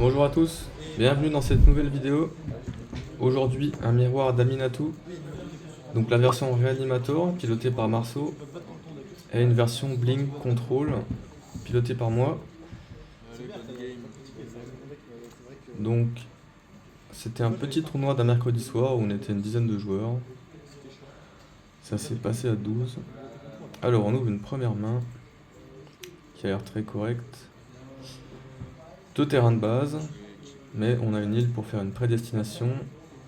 Bonjour à tous, bienvenue dans cette nouvelle vidéo. Aujourd'hui, un miroir d'Aminatou, donc la version Reanimator, pilotée par Marceau, et une version Blink Control, pilotée par moi. Donc, c'était un petit tournoi d'un mercredi soir où on était une dizaine de joueurs. Ça s'est passé à 12. Alors, on ouvre une première main, qui a l'air très correcte. 2 terrains de base, mais on a une île pour faire une prédestination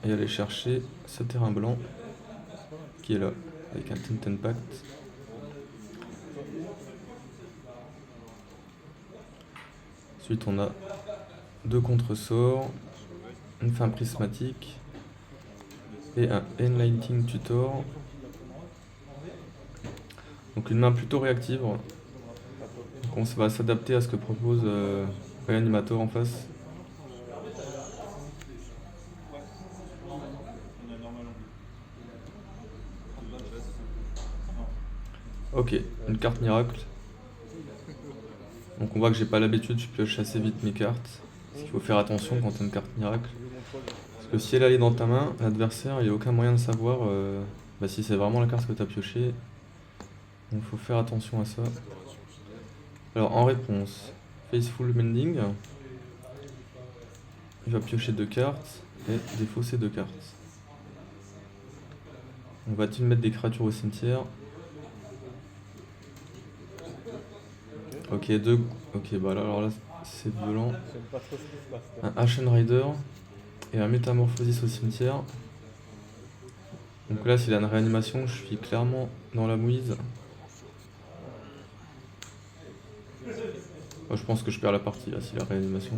et aller chercher ce terrain blanc qui est là, avec un Tintin Pact. Ensuite, on a 2 contre-sorts, une fin prismatique et un Enlighting Tutor. Donc une main plutôt réactive. Donc on va s'adapter à ce que propose Reanimator en face. Ok, une carte miracle. Donc on voit que j'ai pas l'habitude, je pioche assez vite mes cartes. Parce qu'il faut faire attention quand on a une carte miracle. Parce que si elle est dans ta main, l'adversaire il n'y a aucun moyen de savoir si c'est vraiment la carte que tu as piochée. Donc il faut faire attention à ça. Alors en réponse, Faithful Mending. Il va piocher 2 cartes et défausser 2 cartes. On va-t-il mettre des créatures au cimetière? Ok, 2. Ok, bah là, alors là, c'est violent. Un Ashen Rider et un Métamorphosis au cimetière. Donc là, s'il a une réanimation, je suis clairement dans la mouise. Moi, je pense que je perds la partie là, s'il a réanimation.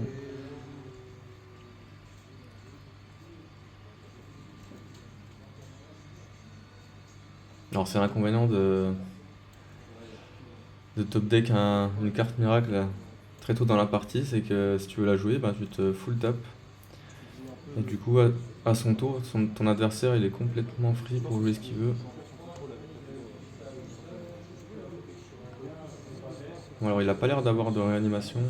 Alors, c'est l'inconvénient de top deck une carte miracle là, très tôt dans la partie, c'est que si tu veux la jouer, tu te full tap. Et du coup, à son tour, ton adversaire il est complètement free pour jouer ce qu'il veut. Bon, alors il a pas l'air d'avoir de réanimation.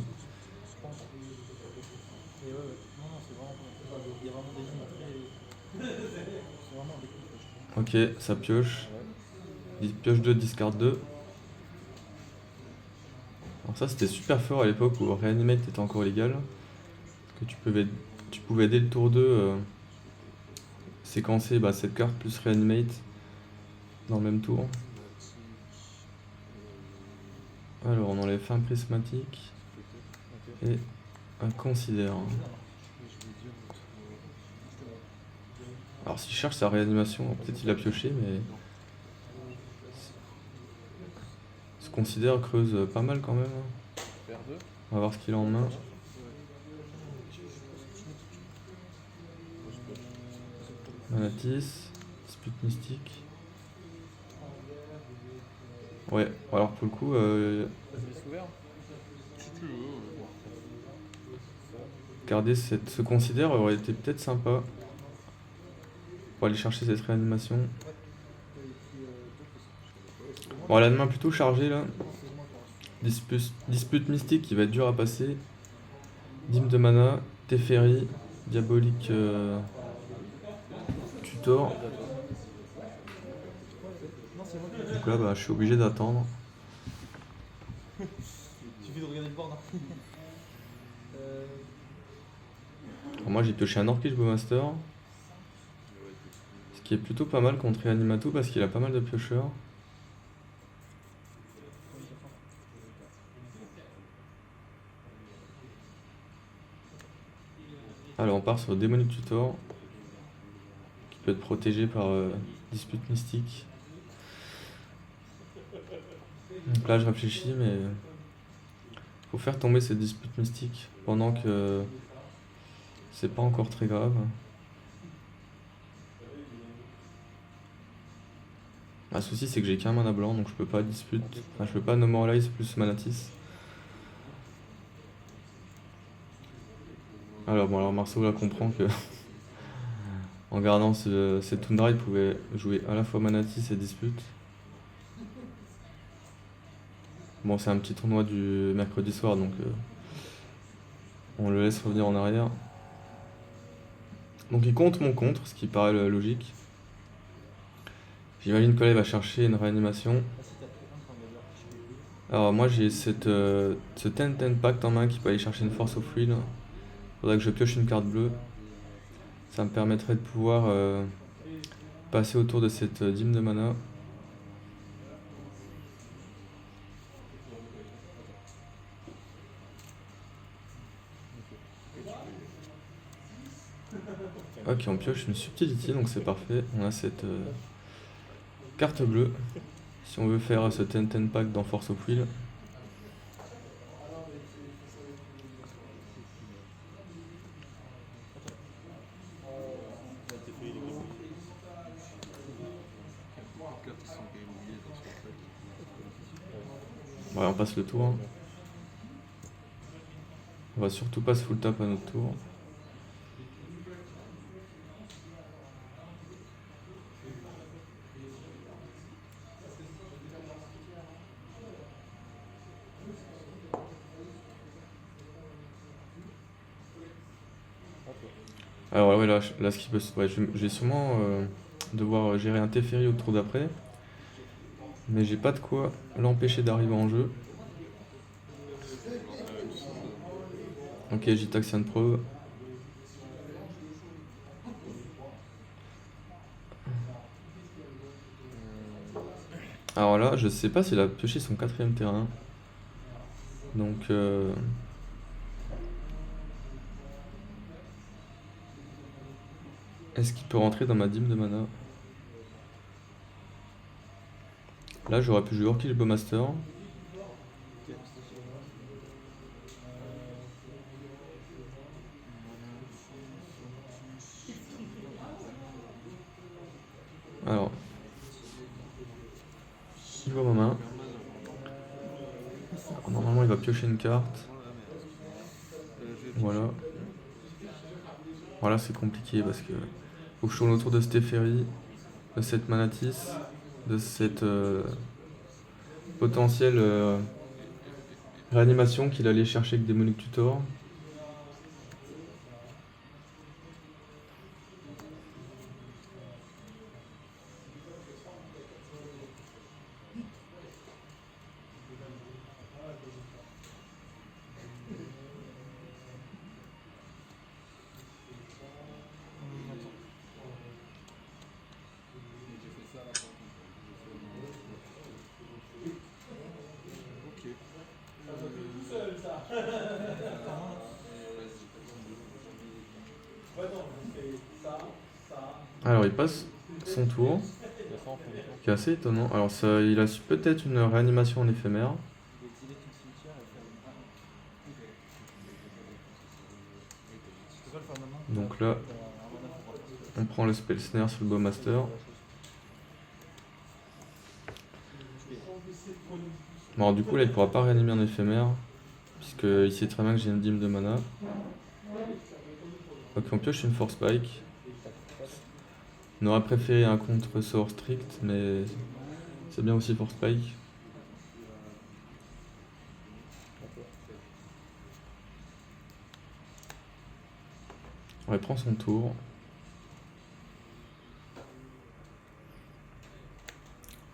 Ok, ça pioche. Pioche 2, discard 2. Alors ça c'était super fort à l'époque où Reanimate était encore légal. Que tu pouvais dès le tour 2 séquencer cette carte plus Reanimate dans le même tour. Alors on enlève fin prismatique et un considère. Alors s'il cherche sa réanimation, peut-être il a pioché, mais ce considère creuse pas mal quand même. On va voir ce qu'il a en main. Manatis, dispute mystique. Ouais, alors pour le coup, garder ce considère aurait été peut-être sympa pour aller chercher cette réanimation. Bon, elle a une main plutôt chargée là. Dispute mystique qui va être dur à passer. Dîme de mana, Teferi, diabolique tutor. Donc là, je suis obligé d'attendre. Il suffit de regarder le board. Alors moi, j'ai pioché un Orcish Bowmaster. Ce qui est plutôt pas mal contre Reanimatou parce qu'il a pas mal de piocheurs. Alors on part sur Demonic Tutor qui peut être protégé par Dispute Mystique. Donc là je réfléchis mais faut faire tomber cette Dispute Mystique pendant que c'est pas encore très grave. Le souci c'est que j'ai qu'un mana blanc donc je peux pas dispute, je peux pas No Moralize plus Manatis. Alors Marceau là comprend que en gardant cette Tundra il pouvait jouer à la fois Manatis et dispute. Bon c'est un petit tournoi du mercredi soir donc On le laisse revenir en arrière. Donc il compte mon contre, ce qui paraît logique. J'imagine que là il va chercher une réanimation. Ah, si t'as pris un point d'abord, je fais deux. Alors moi j'ai ce 10-10 Pact en main qui peut aller chercher une Force of Will. Faudrait que je pioche une carte bleue. Ça me permettrait de pouvoir passer autour de cette dîme de mana. Ok, on pioche une Subtility, donc c'est parfait. On a cette carte bleue. Si on veut faire ce 10-10 Pact dans Force of Will. Là, t'es fait, il est grillé. Ouais, on passe le tour. Hein. On va surtout pas se full tap à notre tour. Alors ouais, là ce qui peut ouais, je vais sûrement devoir gérer un Teferi au tour d'après. Mais j'ai pas de quoi l'empêcher d'arriver en jeu. Ok, Gitaxian Probe. Alors là, je sais pas s'il a pioché son 4ème terrain. Donc est-ce qu'il peut rentrer dans ma dîme de mana? Là, j'aurais pu jouer Orkish Bowmaster. Alors, il voit ma main. Alors, normalement, il va piocher une carte. Voilà. Voilà, c'est compliqué parce que faut que je tourne autour de ce Teferi, de cette Manatis, de cette potentielle réanimation qu'il allait chercher avec Demonic Tutor. Alors il passe son tour, Il a ça en fond de tour. qui est assez étonnant. Alors ça, il a peut-être une réanimation en éphémère. Il a exilé ton cimetière et faire une. Tu peux pas le faire maintenant. Donc là, on prend le Spell Snare sur le Bowmaster. Bon, alors du coup là il pourra pas réanimer en éphémère, puisqu'il sait très bien que j'ai une dîme de mana. Ok, on pioche une Force Spike. On aurait préféré un contre-sort strict, mais c'est bien aussi Force Spike. On prend son tour.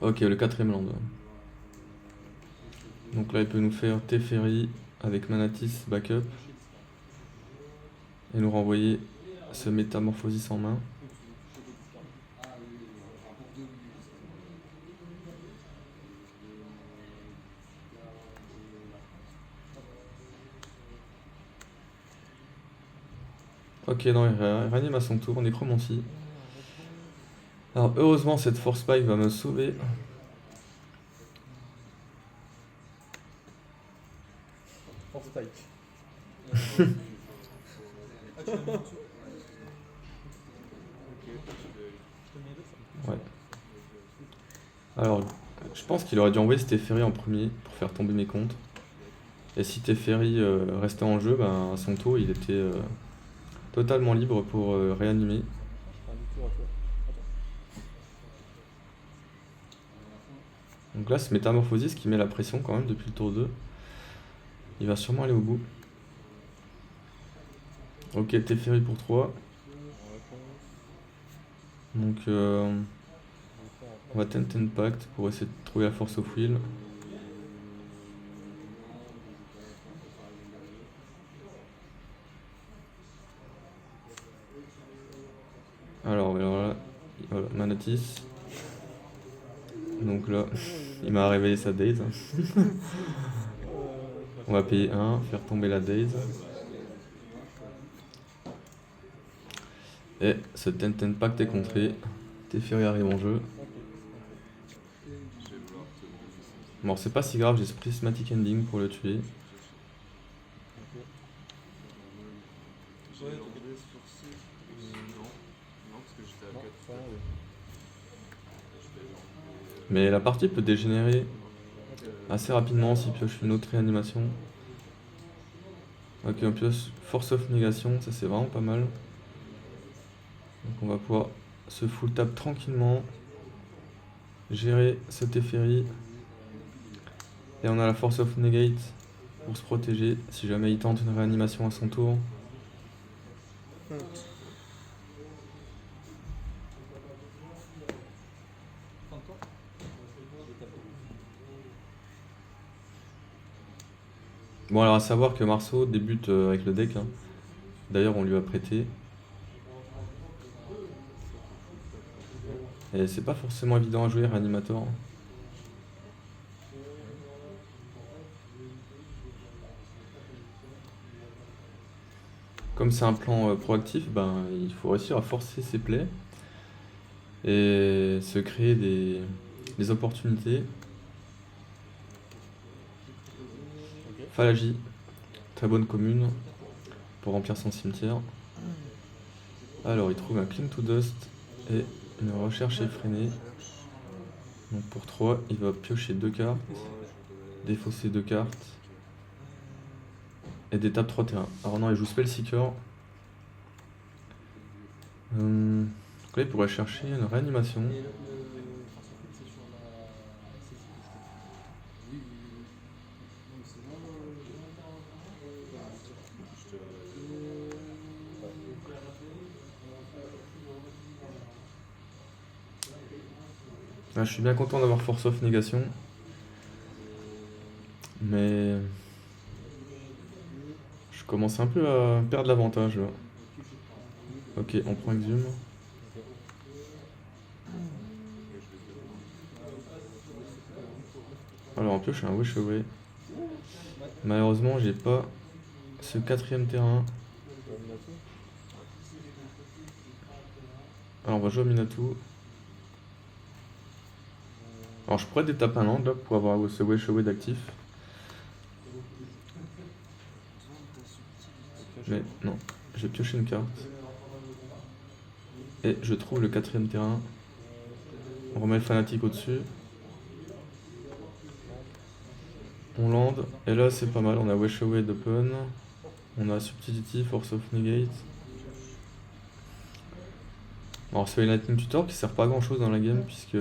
Ok, le 4ème land. Donc là il peut nous faire Teferi avec Manatis backup. Et nous renvoyer ce Métamorphosis en main. Ok, non, il réanime à son tour, Nécromancie. Alors heureusement cette Force Spike va me sauver. Force Spike. Ouais. Alors, je pense qu'il aurait dû envoyer ce Teferi en premier pour faire tomber mes comptes. Et si Teferi restait en jeu, ben, à son tour, il était totalement libre pour réanimer. Donc là, ce Métamorphosis qui met la pression quand même depuis le tour 2. Il va sûrement aller au bout. Ok, Teferi pour 3. Donc on va Tent Impact pour essayer de trouver la Force of Will. Alors là, voilà, Manatis. Donc là, il m'a révélé sa Daze. On va payer 1, faire tomber la Daze. Et ce Tent Impact est contré. Teferi arrive en jeu. Bon, c'est pas si grave, j'ai ce Prismatic Ending pour le tuer. Ouais, t'as gagné forcé. Non, parce que j'étais à 4. Enfin, ouais. Mais la partie peut dégénérer assez rapidement s'il pioche une autre réanimation. Ok, on pioche Force of Négation, ça c'est vraiment pas mal. Donc on va pouvoir se full tap tranquillement, gérer ce Teferi. Et on a la Force of Negate pour se protéger si jamais il tente une réanimation à son tour. Bon, alors à savoir que Marceau débute avec le deck, hein. D'ailleurs on lui a prêté. Et c'est pas forcément évident à jouer réanimateur. Comme c'est un plan proactif, ben, il faut réussir à forcer ses plays et se créer des opportunités. Phalangie, très bonne commune pour remplir son cimetière. Alors il trouve un Clean to Dust et une recherche effrénée. Donc pour 3, il va piocher 2 cartes, défausser 2 cartes et des tapes 3 terrains. Alors non, il joue Spellseeker. Donc là, il pourrait chercher une réanimation. Ah, je suis bien content d'avoir Force of Négation. Mais je commence un peu à perdre l'avantage là. Ok, on prend Exhume. Alors en pioche, j'ai un Wish Away. Malheureusement, j'ai pas ce 4ème terrain. Alors on va jouer à Minato. Alors je pourrais détaper un land là pour avoir ce Wish Away d'actif. Mais non, j'ai pioché une carte. Et je trouve le 4ème terrain. On remet le fanatique au-dessus. On land. Et là c'est pas mal, on a Wish Away d'Open. On a Subtility, Force of Negate. Alors c'est une Lightning Tutor qui sert pas à grand chose dans la game puisque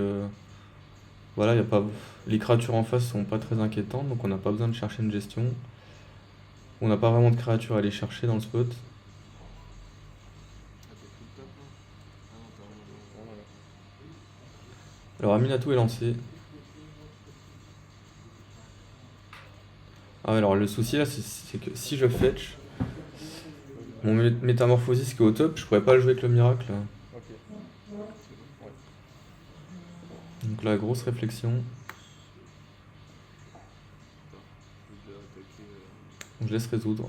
voilà, y a pas... les créatures en face sont pas très inquiétantes, donc on n'a pas besoin de chercher une gestion. On n'a pas vraiment de créatures à aller chercher dans le spot. Alors Aminatou est lancé. Ah ouais, alors le souci là c'est que si je fetch, mon Métamorphosis qui est au top, je pourrais pas le jouer avec le miracle. Donc là, grosse réflexion. Je laisse résoudre.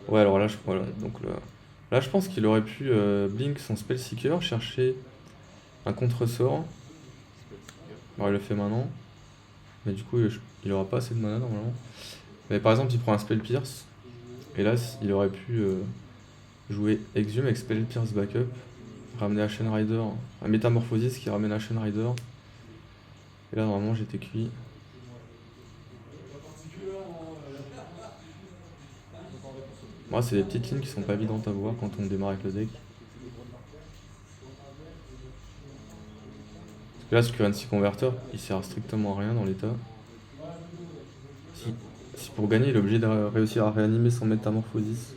Ouais, alors là, voilà, donc là, je pense qu'il aurait pu blink son Spellseeker, chercher un contre-sort. Alors, il le fait maintenant. Mais du coup, il aura pas assez de mana normalement. Mais par exemple, il prend un Spell Pierce. Et là, il aurait pu jouer Exhume avec Spell Pierce backup. Ramener Ashen Rider. Un Métamorphosis qui ramène Ashen Rider. Et là, normalement, j'étais cuit. Moi, c'est des petites lignes qui sont pas évidentes à voir quand on démarre avec le deck. Et là, ce currency converter, il sert strictement à rien dans l'état. Si pour gagner, il est obligé de réussir à réanimer son métamorphosis.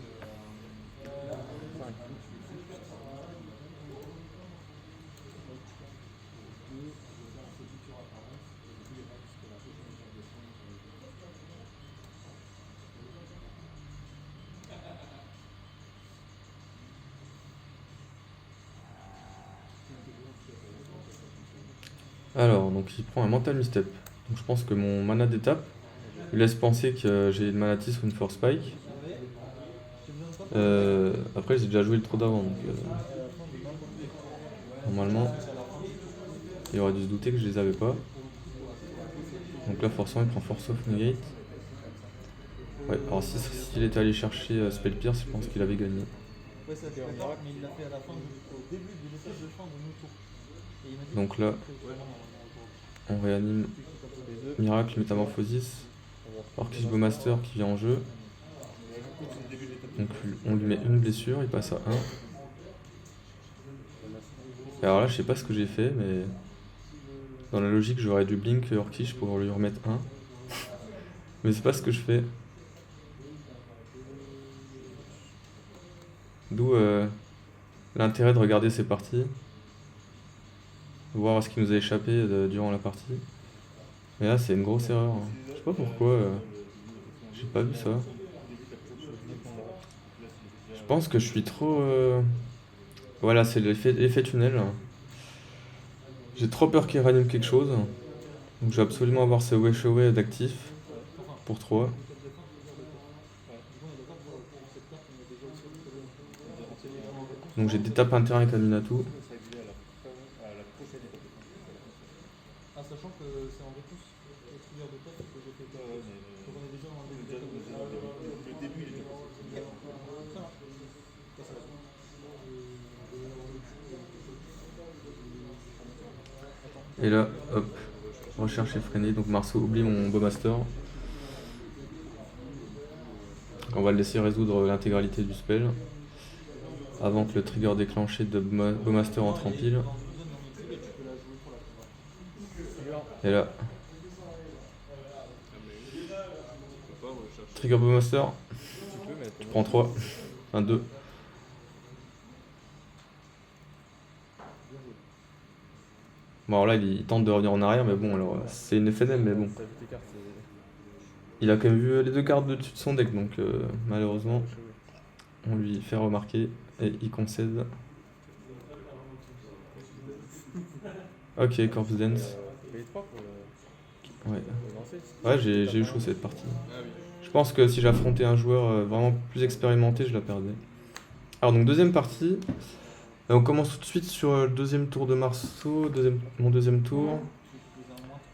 Alors, donc il prend un mental misstep. Donc je pense que mon mana d'étape lui laisse penser que j'ai une manatis ou une force spike. Après, j'ai déjà joué le trou d'avant, donc normalement, il aurait dû se douter que je les avais pas. Donc là, forcément, il prend force of negate. Ouais, alors s'il était allé chercher Spell Pierce, je pense qu'il avait gagné. Ouais, ça c'est d'accord, mais il l'a fait à la fin, au début de l'effet de fin de mon tour. Et il m'a dit Donc là, on réanime Miracle, Métamorphosis, Orcish Bowmaster qui vient en jeu. Donc on lui met une blessure, il passe à 1. Et alors là, je sais pas ce que j'ai fait, mais dans la logique, j'aurais dû blink Orcish pour lui remettre 1. Mais c'est pas ce que je fais. D'où l'intérêt de regarder ces parties, voir ce qui nous a échappé durant la partie. Mais là, c'est une grosse erreur. Je sais pas pourquoi j'ai pas vu ça. Je pense que je suis trop. Voilà, c'est l'effet tunnel. J'ai trop peur qu'il réanime quelque chose. Donc je vais absolument avoir ce Wash Away d'actif pour 3. Donc j'ai détape un terrain avec Aminatou. Ah, sachant que c'est en répousse, le trigger de tête que j'ai fait. Donc on est déjà dans le début de le début, il était passé. Ça marche. Ça va. Et là, hop, recherche effrénée. Donc Marceau oublie mon Bowmaster. On va le laisser résoudre l'intégralité du spell avant que le trigger déclenché de Bowmaster entre en pile. Et là, trigger Bowmaster, tu prends 3, enfin 2. Bon alors là il tente de revenir en arrière, mais bon alors c'est une FNM, mais bon. Il a quand même vu les 2 cartes de dessus de son deck, donc malheureusement on lui fait remarquer et il concède. Ok, Corpse Dance. Ouais, j'ai eu chaud cette partie. Je pense que si j'affrontais un joueur vraiment plus expérimenté, je la perdais. Alors donc deuxième partie. On commence tout de suite sur le deuxième tour de Marceau, mon deuxième tour.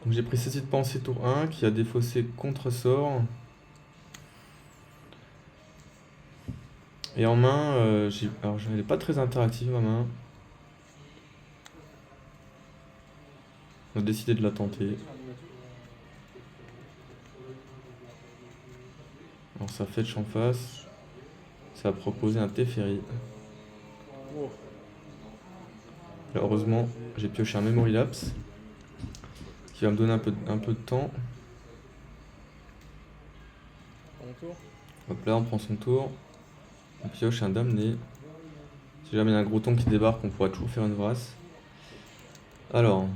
Donc j'ai pris Ceci de Pensée tour 1 qui a défaussé contre-sort. Et en main, alors elle n'est pas très interactive ma main. On a décidé de la tenter. Alors ça fetch en face. Ça a proposé un Teferi. Heureusement, j'ai pioché un Memory Lapse qui va me donner un peu de temps. Hop là, on prend son tour. On pioche un Damné. Si jamais il y a un gros ton qui débarque, on pourra toujours faire une Vrasse. Alors,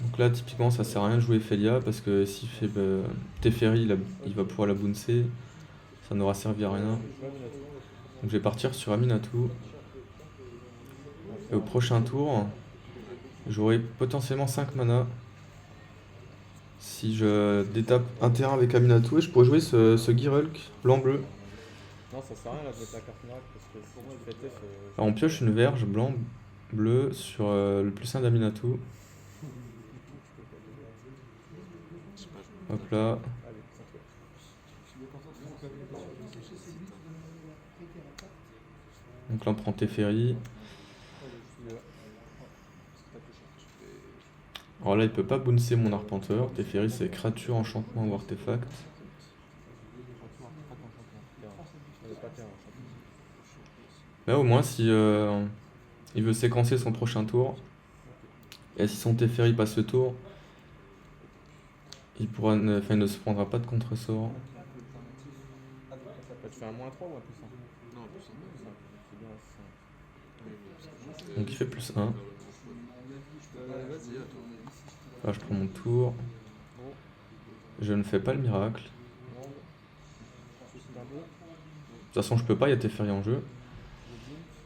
donc là, typiquement, ça sert à rien de jouer Felia parce que s'il fait Teferi, il va pouvoir la bouncer. Ça n'aura servi à rien. Donc je vais partir sur Aminatou. Et au prochain tour, j'aurai potentiellement 5 mana. Si je détape un terrain avec Aminatou, et je pourrais jouer ce Girulk blanc-bleu. Non, ça sert à rien là de mettre la carte miracle parce que si tu fais TF. Alors on pioche une verge blanc-bleu sur le +1 d'Aminatou. Hop là. Donc là on prend Teferi. Alors là il peut pas bouncer mon arpenteur. Teferi c'est créature, enchantement ou artefact. Là au moins si il veut séquencer son prochain tour Et si son Teferi passe le tour, il ne se prendra pas de contre-sort. Bah, tu fais un -3 ou un +1? Non, plus un. C'est bien, c'est ça. Oui, parce que moi, c'est- Donc il fait +1. vers le grand choix. Vas-y, à toi. Là, je prends mon tour. Gros, Je ne fais pas le miracle. grande, juste un 2, De toute façon, je peux pas, il y a Teferi en jeu. le blink,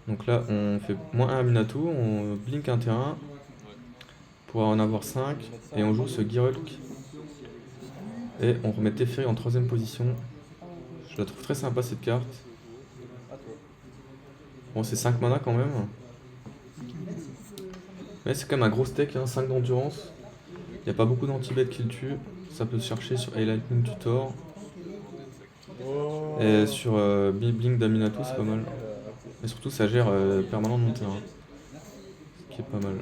Donc là, on fait -1 à Minato, on blink un terrain pour en avoir 5. Et on joue ce Girulk. Et on remet Teferi en 3ème position. Je la trouve très sympa cette carte. à toi. Bon, c'est 5 mana quand même. Mais c'est quand même un gros steak, hein, 5 d'endurance. Il n'y a pas beaucoup d'anti-bêtes qui le tuent. Ça peut se chercher sur A-Lightning Tutor. Oh. Et sur Blink d'Aminato, c'est pas mal. Et surtout, ça gère permanent de mon terrain. Ce qui est pas mal.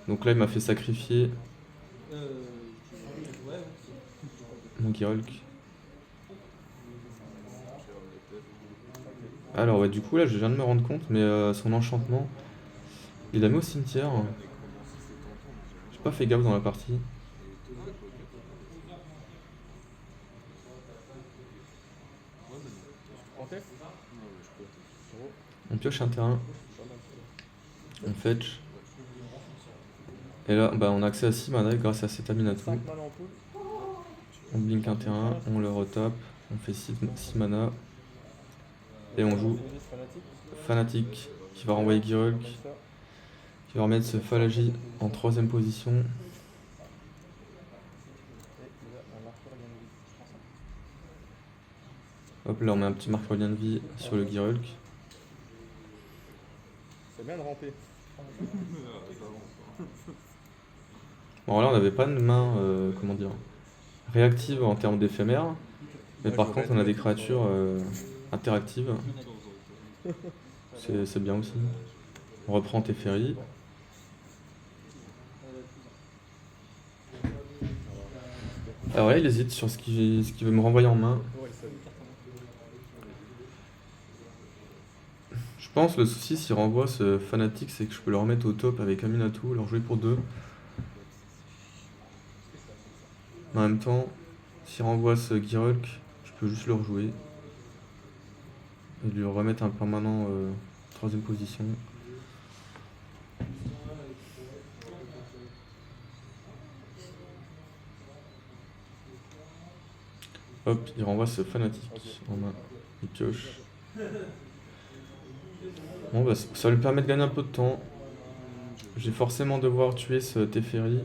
Donc là, il m'a fait sacrifier Ouais, mon Girulk. Alors, ouais, du coup, là, je viens de me rendre compte, mais son enchantement, il l'a mis au cimetière. J'ai pas fait gaffe dans la partie. En tête? Gros, On pioche un terrain, pas mal ça. on fetch. Et là, bah, on a accès à 6 mana grâce à cet Aminato. 5 mana en pool. On blink un terrain, on le retape, on fait 6 mana. Et on joue Féministe fanatique. Fanatic qui va renvoyer Girulk, Comme ça. qui va remettre ce Phalagi en 3ème position. Et il a un marqueur gain de vie. Je prends ça. Hop, là on met un petit marqueur lien de vie sur le Girulk. C'est bien de ramper. Bon là on n'avait pas de main, comment dire, réactive en termes d'éphémère. Mais Ouais, par je contre vais on a des mettre- créatures interactives. C'est bien aussi. On reprend Teferi. Alors là il hésite sur ce qu'il veut me renvoyer en main. Ouais, c'est- Je pense le souci s'il renvoie ce Fanatic, c'est que je peux le remettre au top avec Aminatou, leur jouer pour 2. En même temps, s'il renvoie ce Girulk, je peux juste le rejouer. Et lui remettre un permanent 3ème position. Hop, il renvoie ce Fanatic en main. Il pioche. Bon bah ça va lui permet de gagner un peu de temps. Je vais forcément devoir tuer ce Teferi.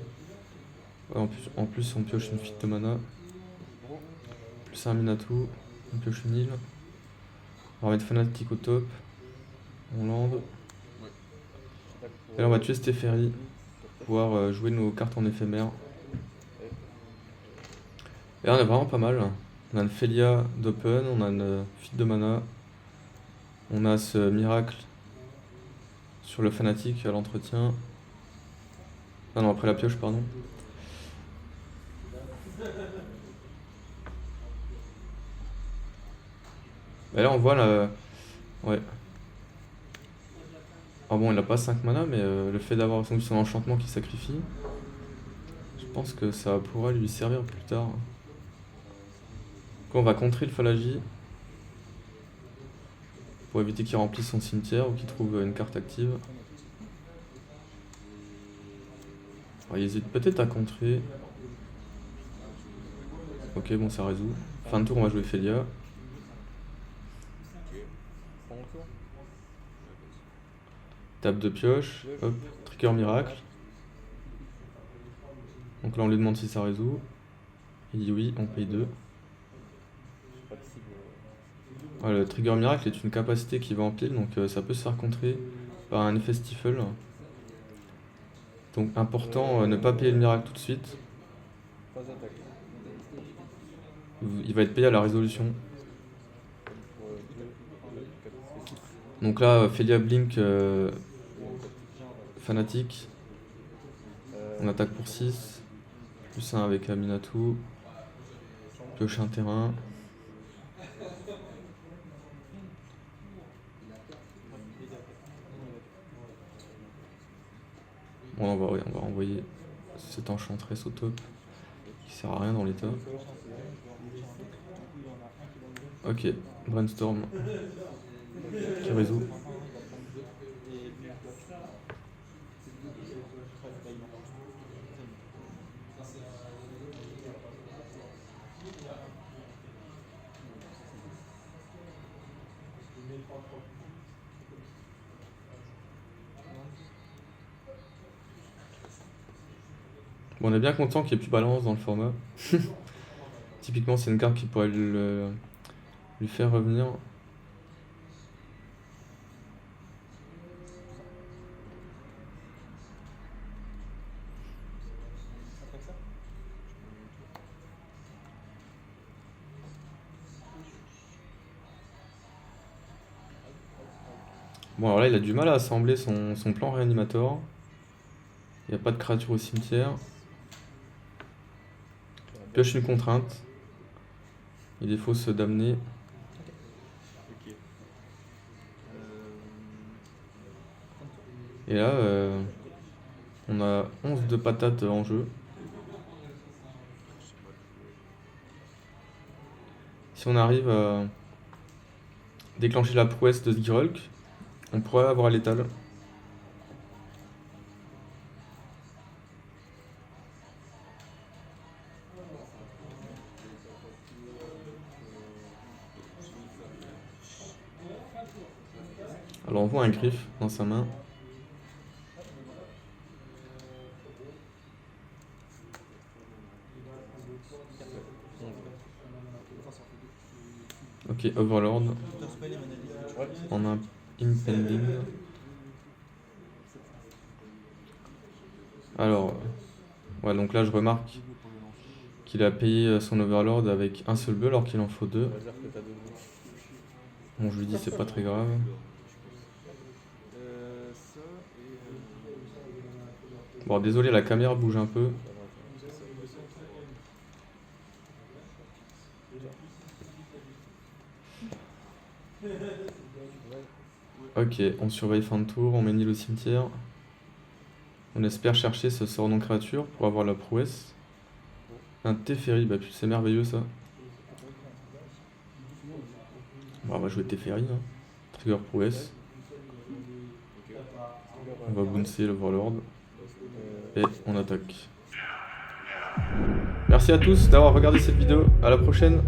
Ouais, en plus on pioche une fuite de mana. Plus un Minato. On pioche une île. On va mettre Fanatic au top. On land. Et là on va tuer ce Teferi. Pour pouvoir jouer nos cartes en éphémère. Et là on est vraiment pas mal. On a une Felia d'open, on a une fuite de mana. On a ce miracle sur le Fanatic à l'entretien. Ah non, après la pioche, pardon. Et là on voit la... Ouais. Ah bon, il a pas 5 mana, mais le fait d'avoir son enchantement qui sacrifie, je pense que ça pourra lui servir plus tard. Donc on va contrer le Phalagi pour éviter qu'il remplisse son cimetière ou qu'il trouve une carte active. Alors, il hésite peut-être à contrer. Ok, bon, ça résout. Fin de tour, on va jouer Felia. Prends mon tour. Tape de pioche. Hop, trigger miracle. Donc là, on lui demande si ça résout. Il dit oui, on paye 2. Pas de cible. Ouais, le trigger miracle est une capacité qui va en pile, donc ça peut se faire contrer par un effet stifle. Donc important, ne pas payer le miracle tout de suite. Pas d'attaque. Il va être payé à la résolution. Pour 2, 4, 6. Donc là, Felia Blink Fanatic. On attaque pour 6. Plus 1 avec Aminatou. Pioche un terrain. Bon, on va envoyer cette enchanteresse au top. Qui sert à rien dans l'état. Ok, brainstorm. Qui résout. Bon, on est bien content qu'il n'y ait plus balance dans le format. Typiquement, c'est une carte qui pourrait lui faire revenir. Bon, alors là, il a du mal à assembler son plan réanimator. Il n'y a pas de créature au cimetière. Pioche une contrainte. Il est fausse d'amener. Ok. Et là, on a 11 de patates en jeu. Si on arrive à déclencher la prouesse de Sgirulk, on pourrait avoir l'étal. Alors on voit un griffe dans sa main. Ok, Overlord. On a un Impending. Alors, ouais, donc là je remarque qu'il a payé son Overlord avec un seul bleu alors qu'il en faut deux. On va dire que t'as 2 bleus. Bon, je lui dis c'est pas très grave. Ça et. Bon, désolé, la caméra bouge un peu. Ok, on surveille fin de tour, on mène au cimetière. On espère chercher ce sort non créature pour avoir la prouesse. Un Teferi, bah c'est merveilleux ça. Bon, on va jouer Teferi, hein. Trigger prouesse. On va bouncer l'Overlord. Et on attaque. Merci à tous d'avoir regardé cette vidéo, à la prochaine.